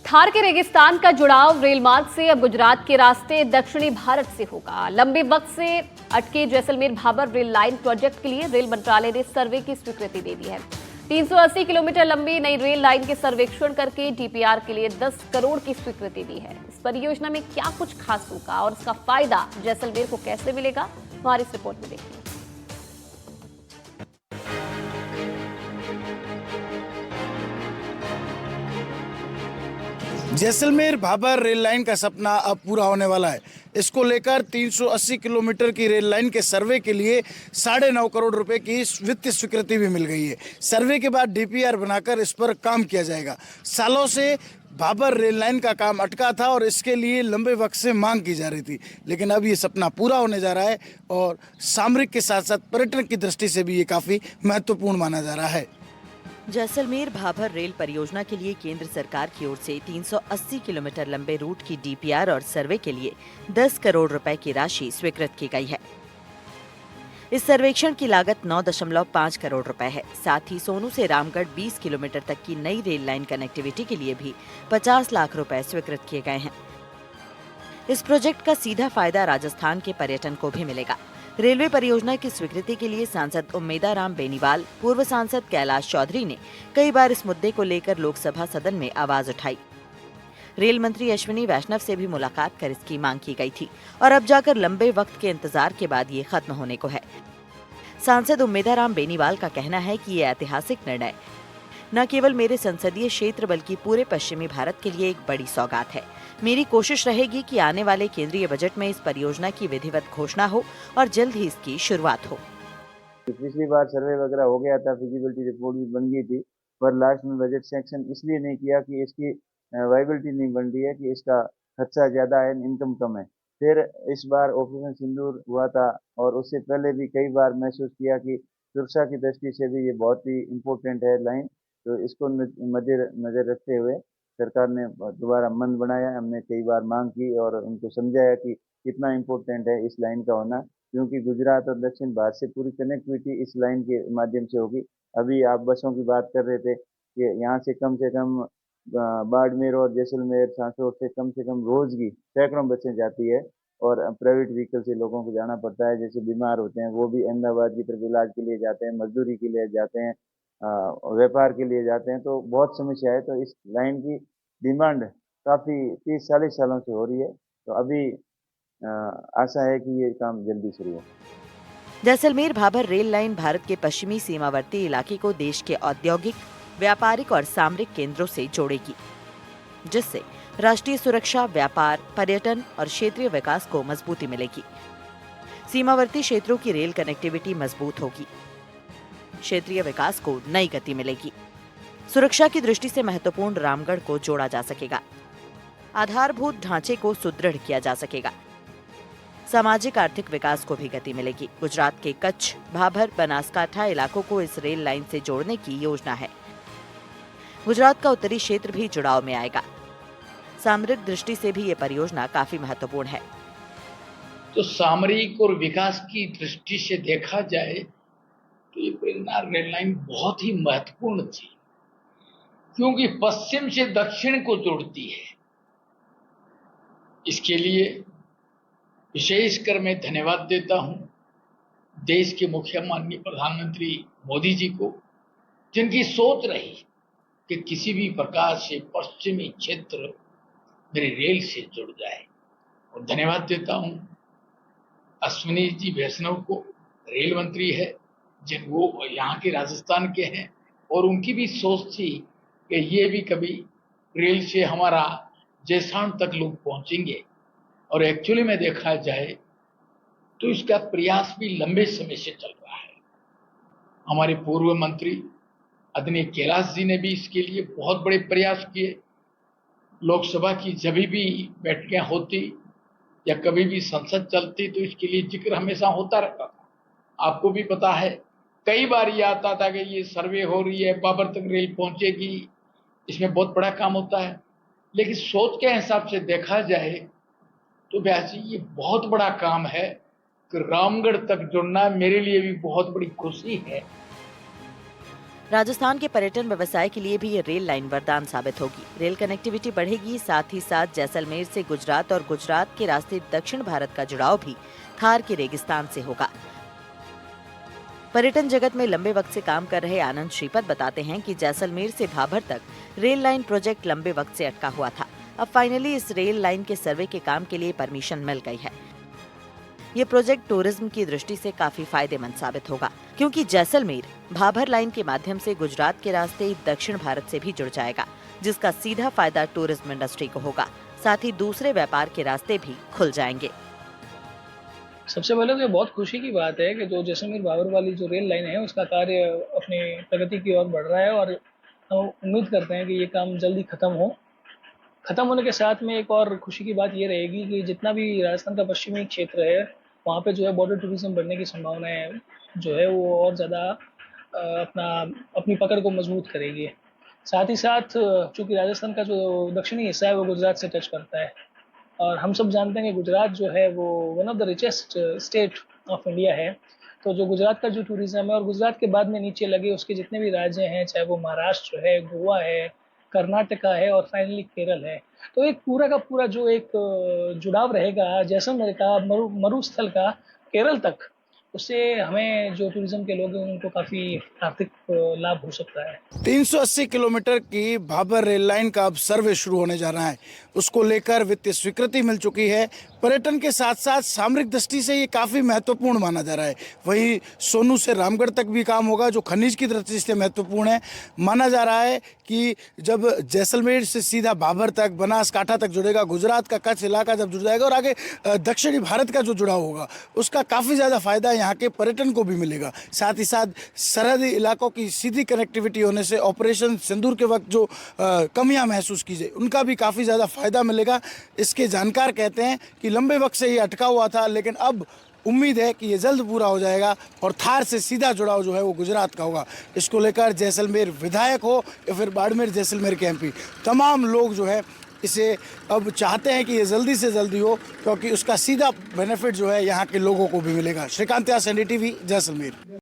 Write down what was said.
थार के रेगिस्तान का जुड़ाव रेल मार्ग से अब गुजरात के रास्ते दक्षिणी भारत से होगा। लंबे वक्त से अटके Jaisalmer Bhabar rail line project के लिए रेल मंत्रालय ने सर्वे की स्वीकृति दे दी है। 380 किलोमीटर लंबी नई रेल लाइन के सर्वेक्षण करके डीपीआर के लिए 10 करोड़ की स्वीकृति दी है। इस परियोजना में क्या कुछ खास होगा और इसका फायदा जैसलमेर को कैसे मिलेगा, हमारी इस रिपोर्ट में देखिए। जैसलमेर भाबर रेल लाइन का सपना अब पूरा होने वाला है। इसको लेकर 380 किलोमीटर की रेल लाइन के सर्वे के लिए 9.5 करोड़ रुपए की वित्तीय स्वीकृति भी मिल गई है। सर्वे के बाद डीपीआर बनाकर इस पर काम किया जाएगा। सालों से भाबर रेल लाइन का काम अटका था और इसके लिए लंबे वक्त से मांग की जा रही थी, लेकिन अब ये सपना पूरा होने जा रहा है और सामरिक के साथ साथ पर्यटन की दृष्टि से भी ये काफ़ी महत्वपूर्ण माना जा रहा है। जैसलमेर भाबर रेल परियोजना के लिए केंद्र सरकार की ओर से 380 किलोमीटर लंबे रूट की डीपीआर और सर्वे के लिए 10 करोड़ रुपए की राशि स्वीकृत की गई है। इस सर्वेक्षण की लागत 9.5 करोड़ रुपए है। साथ ही सोनू से रामगढ़ 20 किलोमीटर तक की नई रेल लाइन कनेक्टिविटी के लिए भी 50 लाख रुपए स्वीकृत किए गए हैं। इस प्रोजेक्ट का सीधा फायदा राजस्थान के पर्यटन को भी मिलेगा। रेलवे परियोजना की स्वीकृति के लिए सांसद उम्मेदाराम बेनीवाल, पूर्व सांसद कैलाश चौधरी ने कई बार इस मुद्दे को लेकर लोकसभा सदन में आवाज उठाई। रेल मंत्री अश्विनी वैष्णव से भी मुलाकात कर इसकी मांग की गई थी और अब जाकर लंबे वक्त के इंतजार के बाद ये खत्म होने को है। सांसद उम्मेदाराम बेनीवाल का कहना है कि ये ऐतिहासिक निर्णय न केवल मेरे संसदीय क्षेत्र बल्कि पूरे पश्चिमी भारत के लिए एक बड़ी सौगात है। मेरी कोशिश रहेगी कि आने वाले केंद्रीय बजट में इस परियोजना की विधिवत घोषणा हो और जल्द ही इसकी शुरुआत हो। पिछली बार सर्वे वगैरह हो गया था, फिजिबिलिटी रिपोर्ट भी बन गई थी, पर लास्ट में बजट सेक्शन इसलिए नहीं किया कि इसकी वाइबिलिटी नहीं बन रही है, कि इसका खर्चा ज़्यादा है, इनकम कम है। फिर इस बार ऑपरेशन सिंदूर हुआ था और उससे पहले भी कई बार महसूस किया कि सुरक्षा की दृष्टि से भी ये बहुत ही इम्पोर्टेंट है लाइन, तो इसको मद्देनजर रखते हुए सरकार ने दोबारा मन बनाया। हमने कई बार मांग की और उनको समझाया कि कितना इम्पोर्टेंट है इस लाइन का होना, क्योंकि गुजरात और दक्षिण भारत से पूरी कनेक्टिविटी इस लाइन के माध्यम से होगी। अभी आप बसों की बात कर रहे थे कि यहाँ से कम बाड़मेर और जैसलमेर सांसौर से कम रोज की सैकड़ों बसें जाती है और प्राइवेट व्हीकल से लोगों को जाना पड़ता है। जैसे बीमार होते हैं वो भी अहमदाबाद की तरफ इलाज के लिए जाते हैं, मजदूरी के लिए जाते हैं, व्यापार के लिए जाते हैं, तो बहुत समस्या है। तो इस लाइन की डिमांड काफ़ी 30-40 सालों से हो रही है, तो अभी आशा है कि ये काम जल्दी शुरू हो। जैसलमेर भाबर रेल लाइन भारत के पश्चिमी सीमावर्ती इलाके को देश के औद्योगिक, व्यापारिक और सामरिक केंद्रों से जोड़ेगी, जिससे राष्ट्रीय सुरक्षा, व्यापार, पर्यटन और क्षेत्रीय विकास को मजबूती मिलेगी। सीमावर्ती क्षेत्रों की रेल कनेक्टिविटी मजबूत होगी, क्षेत्रीय विकास को नई गति मिलेगी। सुरक्षा की दृष्टि से महत्वपूर्ण रामगढ़ को जोड़ा जा सकेगा, आधारभूत ढांचे को सुदृढ़ किया जा सकेगा, सामाजिक आर्थिक विकास को भी गति मिलेगी। गुजरात के कच्छ, भाबर, बनासकांठा इलाकों को इस रेल लाइन से जोड़ने की योजना है। गुजरात का उत्तरी क्षेत्र भी जुड़ाव में आएगा। सामरिक दृष्टि से भी ये परियोजना काफी महत्वपूर्ण है। तो सामरिक और विकास की दृष्टि से देखा जाए तो ये रेल लाइन बहुत ही महत्वपूर्ण थी, क्योंकि पश्चिम से दक्षिण को जोड़ती है। इसके लिए विशेषकर मैं धन्यवाद देता हूं देश के मुख्य माननीय प्रधानमंत्री मोदी जी को, जिनकी सोच रही कि किसी भी प्रकार से पश्चिमी क्षेत्र मेरी रेल से जुड़ जाए। और धन्यवाद देता हूं अश्विनी जी वैष्णव को, रेल मंत्री है, जिन वो यहाँ के राजस्थान के हैं, और उनकी भी सोच थी कि ये भी कभी रेल से हमारा जैसलमेर तक लोग पहुंचेंगे। और एक्चुअली में देखा जाए तो इसका प्रयास भी लंबे समय से चल रहा है। हमारे पूर्व मंत्री आदरणीय कैलाश जी ने भी इसके लिए बहुत बड़े प्रयास किए। लोकसभा की जब भी बैठकें होती या कभी भी संसद चलती तो इसके लिए जिक्र हमेशा होता रहता था। आपको भी पता है, कई बार ये आता था कि ये सर्वे हो रही है, बाबर तक रेल पहुंचेगी, इसमें बहुत बड़ा काम होता है। लेकिन सोच के हिसाब से देखा जाए तो वैसे ये बहुत बड़ा काम है कि रामगढ़ तक जुड़ना मेरे लिए भी बहुत बड़ी खुशी है। राजस्थान के पर्यटन व्यवसाय के लिए भी ये रेल लाइन वरदान साबित होगी। रेल कनेक्टिविटी बढ़ेगी, साथ ही साथ जैसलमेर से गुजरात और गुजरात के रास्ते दक्षिण भारत का जुड़ाव भी थार के रेगिस्तान से होगा। पर्यटन जगत में लंबे वक्त से काम कर रहे आनंद श्रीपद बताते हैं कि जैसलमेर से भाभर तक रेल लाइन प्रोजेक्ट लंबे वक्त से अटका हुआ था। अब फाइनली इस रेल लाइन के सर्वे के काम के लिए परमिशन मिल गई है। ये प्रोजेक्ट टूरिज्म की दृष्टि से काफी फायदेमंद साबित होगा, क्योंकि जैसलमेर भाभर लाइन के माध्यम से गुजरात के रास्ते दक्षिण भारत से भी जुड़ जाएगा, जिसका सीधा फायदा टूरिज्म इंडस्ट्री को होगा। साथ ही दूसरे व्यापार के रास्ते भी खुल जाएंगे। सबसे पहले तो ये बहुत खुशी की बात है कि जो जैसलमेर भाभर वाली जो रेल लाइन है उसका कार्य अपनी प्रगति की ओर बढ़ रहा है और हम उम्मीद करते हैं कि ये काम जल्दी खत्म होने के साथ में एक और खुशी की बात ये रहेगी कि जितना भी राजस्थान का पश्चिमी क्षेत्र है वहाँ पे जो है बॉर्डर टूरिज्म बढ़ने की संभावनाएं जो है वो और ज़्यादा अपनी पकड़ को मजबूत करेगी। साथ ही साथ चूँकि राजस्थान का जो दक्षिणी हिस्सा है वो गुजरात से टच करता है और हम सब जानते हैं कि गुजरात जो है वो one of the richest state of India है। तो जो गुजरात का जो टूरिज़्म है और गुजरात के बाद में नीचे लगे उसके जितने भी राज्य हैं, चाहे वो महाराष्ट्र है, गोवा है, कर्नाटका है और फाइनली केरल है, तो एक पूरा का पूरा जो एक जुड़ाव रहेगा जैसलमेर का मरुस्थल का केरल तक, उससे हमें जो टूरिज्म के लोग हैं उनको काफ़ी आर्थिक लाभ हो सकता है। 380 किलोमीटर की भाभर रेल लाइन का अब सर्वे शुरू होने जा रहा है। उसको लेकर वित्तीय स्वीकृति मिल चुकी है। पर्यटन के साथ साथ सामरिक दृष्टि से ये काफ़ी महत्वपूर्ण माना जा रहा है। वहीं सोनू से रामगढ़ तक भी काम होगा, जो खनिज की दृष्टि से महत्वपूर्ण है। माना जा रहा है कि जब जैसलमेर से सीधा भाभर तक, बनासकांठा तक जुड़ेगा, गुजरात का कच्छ इलाका जब जुड़ जाएगा और आगे दक्षिणी भारत का जो जुड़ाव होगा उसका काफ़ी ज़्यादा फायदा यहाँ के पर्यटन को भी मिलेगा। साथ ही साथ सरहदी इलाकों की सीधी कनेक्टिविटी होने से ऑपरेशन सिंदूर के वक्त जो कमियां महसूस की जाए उनका भी काफ़ी ज़्यादा फायदा मिलेगा। इसके जानकार कहते हैं कि लंबे वक्त से ये अटका हुआ था, लेकिन अब उम्मीद है कि ये जल्द पूरा हो जाएगा और थार से सीधा जुड़ाव जो है वो गुजरात का होगा। इसको लेकर जैसलमेर विधायक हो या फिर बाड़मेर जैसलमेर के एमपी, तमाम लोग जो है इसे अब चाहते हैं कि ये जल्दी से जल्दी हो, क्योंकि उसका सीधा बेनिफिट जो है यहाँ के लोगों को भी मिलेगा। श्रीकांत यास, NDTV, जैसलमेर।